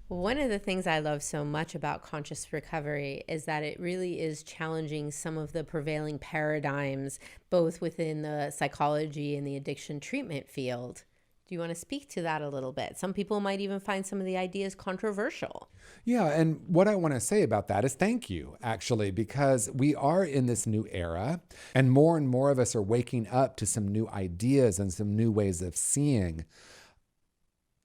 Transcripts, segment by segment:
One of the things I love so much about conscious recovery is that it really is challenging some of the prevailing paradigms, both within the psychology and the addiction treatment field. Do you want to speak to that a little bit? Some people might even find some of the ideas controversial. Yeah, and what I want to say about that is thank you, actually, because we are in this new era, and more of us are waking up to some new ideas and some new ways of seeing.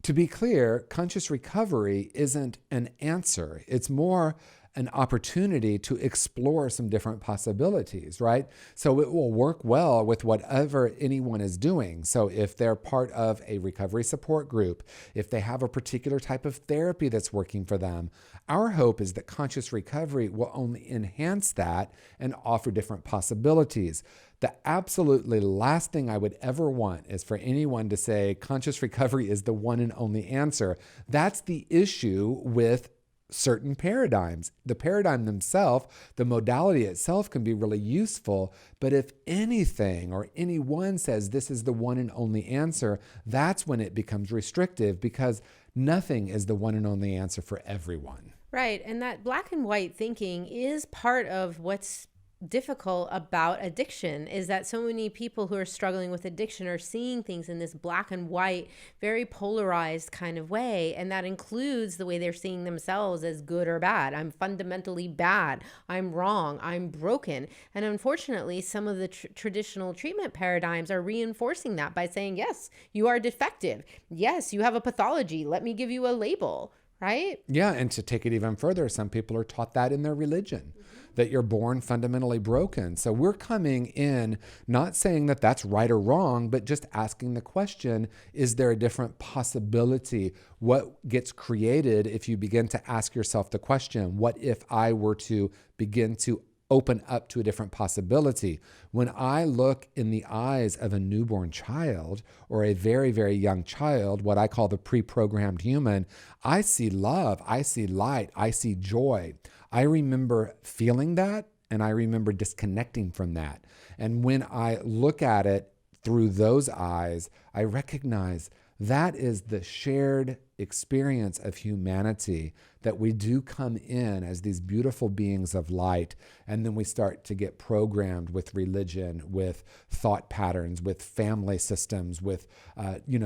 To be clear, conscious recovery isn't an answer. It's more an opportunity to explore some different possibilities, right? So it will work well with whatever anyone is doing. So if they're part of a recovery support group, if they have a particular type of therapy that's working for them, our hope is that conscious recovery will only enhance that and offer different possibilities. The absolutely last thing I would ever want is for anyone to say conscious recovery is the one and only answer. That's the issue with certain paradigms. The paradigm themselves, the modality itself can be really useful, but if anything or anyone says this is the one and only answer, that's when it becomes restrictive because nothing is the one and only answer for everyone. Right. And that black and white thinking is part of what's difficult about addiction, is that so many people who are struggling with addiction are seeing things in this black and white, very polarized kind of way. And that includes the way they're seeing themselves as good or bad. I'm fundamentally bad. I'm wrong. I'm broken. And unfortunately, some of the traditional treatment paradigms are reinforcing that by saying, yes, you are defective. Yes, you have a pathology. Let me give you a label. Right? Yeah, and to take it even further, some people are taught that in their religion, that you're born fundamentally broken. So we're coming in not saying that that's right or wrong, but just asking the question, is there a different possibility? What gets created if you begin to ask yourself the question, what if I were to begin to open up to a different possibility? When I look in the eyes of a newborn child or a very, very young child, what I call the pre-programmed human, I see love, I see light, I see joy. I remember feeling that and I remember disconnecting from that. And when I look at it through those eyes, I recognize that is the shared experience of humanity, that we do come in as these beautiful beings of light, and then we start to get programmed with religion, with thought patterns, with family systems, with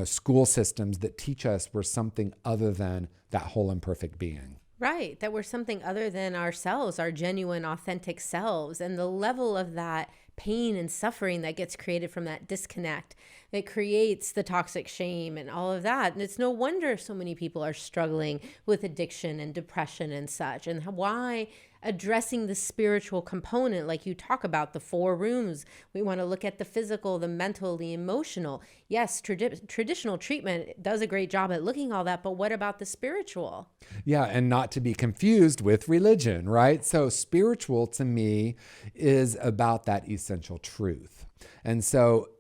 school systems that teach us we're something other than that whole and perfect being. Right. That we're something other than ourselves, our genuine, authentic selves. And the level of that pain and suffering that gets created from that disconnect, that creates the toxic shame and all of that. And it's no wonder so many people are struggling with addiction and depression and such. And why addressing the spiritual component, like you talk about the 4 rooms. We want to look at the physical, the mental, the emotional. Yes, traditional treatment does a great job at looking all that, but what about the spiritual? Yeah, and not to be confused with religion, right? So spiritual to me is about that essential truth. And so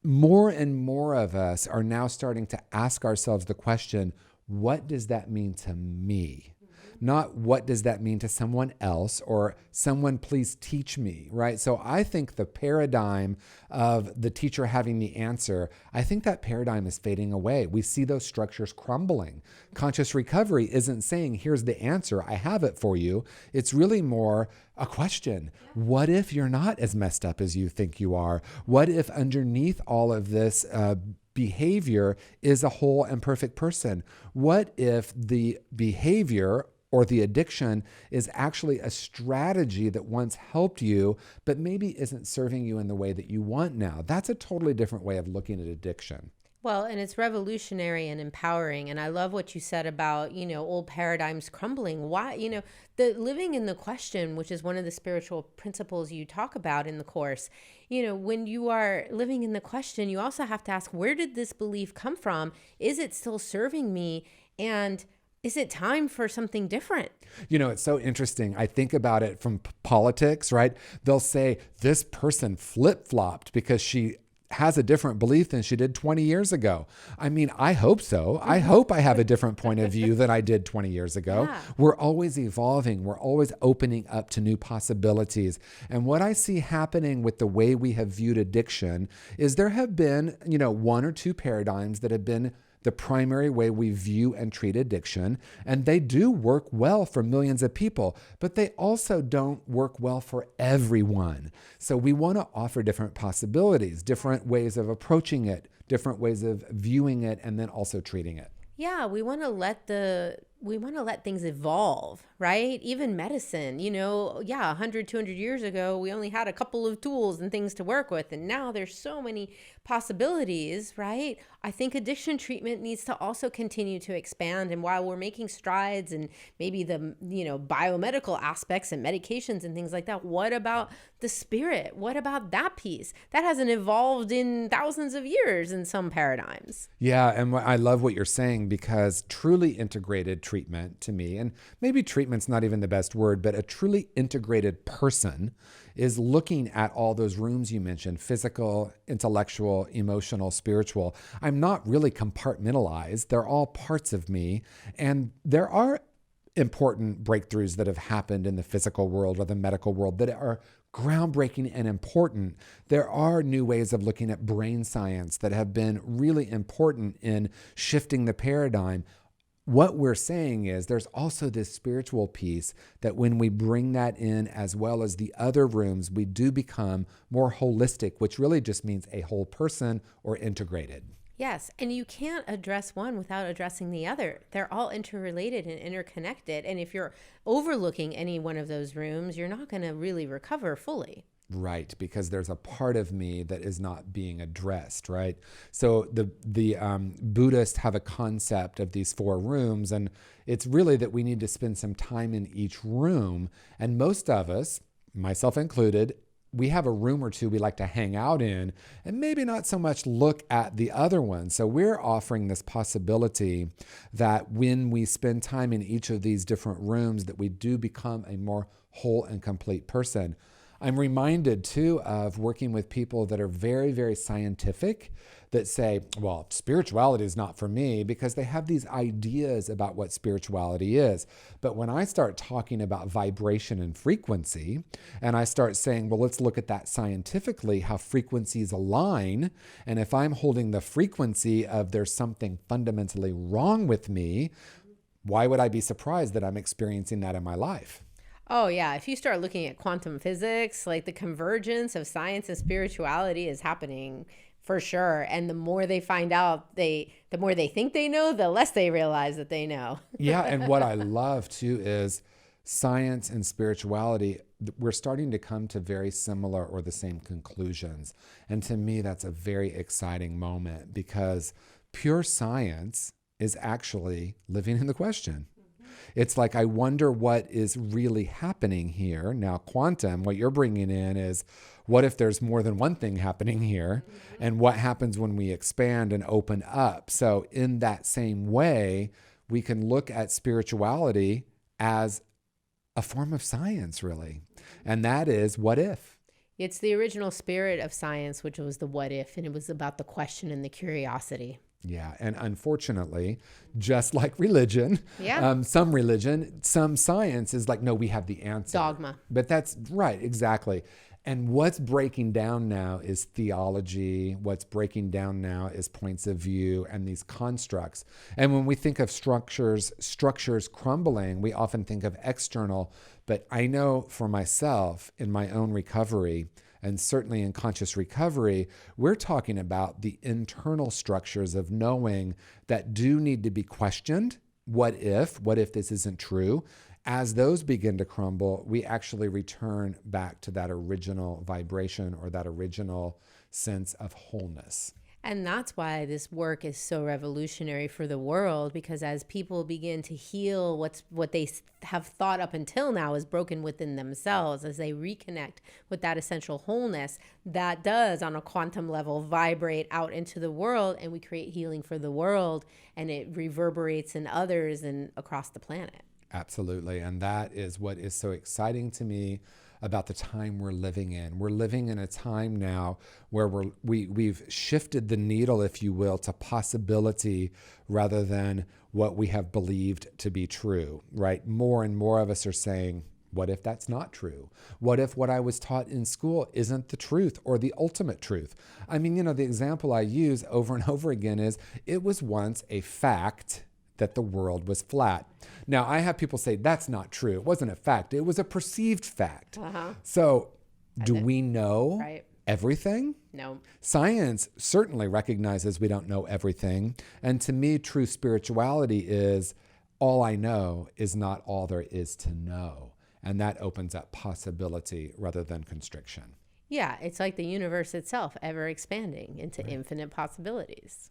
more and more of us are now starting to ask ourselves the question, what does that mean to me? Not what does that mean to someone else, or someone please teach me, right? So I think the paradigm of the teacher having the answer, I think that paradigm is fading away. We see those structures crumbling. Conscious recovery isn't saying, here's the answer, I have it for you. It's really more a question. What if you're not as messed up as you think you are? What if underneath all of this behavior is a whole and perfect person? What if the behavior or the addiction is actually a strategy that once helped you, but maybe isn't serving you in the way that you want now? That's a totally different way of looking at addiction. Well, and it's revolutionary and empowering. And I love what you said about, old paradigms crumbling. Why, the living in the question, which is one of the spiritual principles you talk about in the course, when you are living in the question, you also have to ask, where did this belief come from? Is it still serving me? And is it time for something different? It's so interesting. I think about it from politics, right? They'll say this person flip-flopped because she has a different belief than she did 20 years ago. I mean, I hope so. I hope I have a different point of view than I did 20 years ago. Yeah. We're always evolving. We're always opening up to new possibilities. And what I see happening with the way we have viewed addiction is there have been, 1 or 2 paradigms that have been the primary way we view and treat addiction, and they do work well for millions of people, but they also don't work well for everyone. So we want to offer different possibilities, different ways of approaching it, different ways of viewing it, and then also treating it. Yeah, we want to let things evolve, right? Even medicine, 100, 200 years ago, we only had a couple of tools and things to work with. And now there's so many possibilities, right? I think addiction treatment needs to also continue to expand. And while we're making strides and maybe the, biomedical aspects and medications and things like that, what about the spirit? What about that piece? That hasn't evolved in thousands of years in some paradigms. Yeah, and I love what you're saying, because truly integrated treatment to me, and maybe treatment's not even the best word, but a truly integrated person is looking at all those rooms you mentioned: physical, intellectual, emotional, spiritual. I'm not really compartmentalized. They're all parts of me. And there are important breakthroughs that have happened in the physical world or the medical world that are groundbreaking and important. There are new ways of looking at brain science that have been really important in shifting the paradigm. What we're saying is there's also this spiritual piece that when we bring that in, as well as the other rooms, we do become more holistic, which really just means a whole person or integrated. Yes, and you can't address one without addressing the other. They're all interrelated and interconnected. And if you're overlooking any one of those rooms, you're not going to really recover fully. Right, because there's a part of me that is not being addressed, right? So the Buddhists have a concept of these 4 rooms, and it's really that we need to spend some time in each room. And most of us, myself included, we have a room or two we like to hang out in and maybe not so much look at the other one. So we're offering this possibility that when we spend time in each of these different rooms, that we do become a more whole and complete person. I'm reminded too of working with people that are very, very scientific, that say, well, spirituality is not for me, because they have these ideas about what spirituality is. But when I start talking about vibration and frequency, and I start saying, well, let's look at that scientifically, how frequencies align. And if I'm holding the frequency of there's something fundamentally wrong with me, why would I be surprised that I'm experiencing that in my life? Oh, yeah. If you start looking at quantum physics, like the convergence of science and spirituality is happening for sure. And the more they find out, the more they think they know, the less they realize that they know. Yeah. And what I love too is science and spirituality, we're starting to come to very similar or the same conclusions. And to me, that's a very exciting moment, because pure science is actually living in the question. It's like, I wonder what is really happening here. Now, quantum, what you're bringing in is, what if there's more than one thing happening here? And what happens when we expand and open up? So in that same way, we can look at spirituality as a form of science, really. And that is, what if? It's the original spirit of science, which was the what if, and it was about the question and the curiosity. Yeah. And unfortunately, just like religion, some science is like, no, we have the answer. Dogma. But that's right. Exactly. And what's breaking down now is theology. What's breaking down now is points of view and these constructs. And when we think of structures crumbling, we often think of external. But I know for myself in my own recovery, and certainly in conscious recovery, we're talking about the internal structures of knowing that do need to be questioned. What if this isn't true? As those begin to crumble, we actually return back to that original vibration or that original sense of wholeness. And that's why this work is so revolutionary for the world, because as people begin to heal what they have thought up until now is broken within themselves, as they reconnect with that essential wholeness, that does on a quantum level vibrate out into the world, and we create healing for the world, and it reverberates in others and across the planet. Absolutely. And that is what is so exciting to me about the time we're living in. We're living in a time now where we've shifted the needle, if you will, to possibility rather than what we have believed to be true, right? More and more of us are saying, What if that's not true? What if what I was taught in school isn't the truth or the ultimate truth? I mean, the example I use over and over again is it was once a fact that the world was flat. Now, I have people say that's not true. It wasn't a fact. It was a perceived fact. So do we know everything? No. Science certainly recognizes we don't know everything. And to me, true spirituality is all I know is not all there is to know. And that opens up possibility rather than constriction. Yeah, it's like the universe itself ever expanding into infinite possibilities.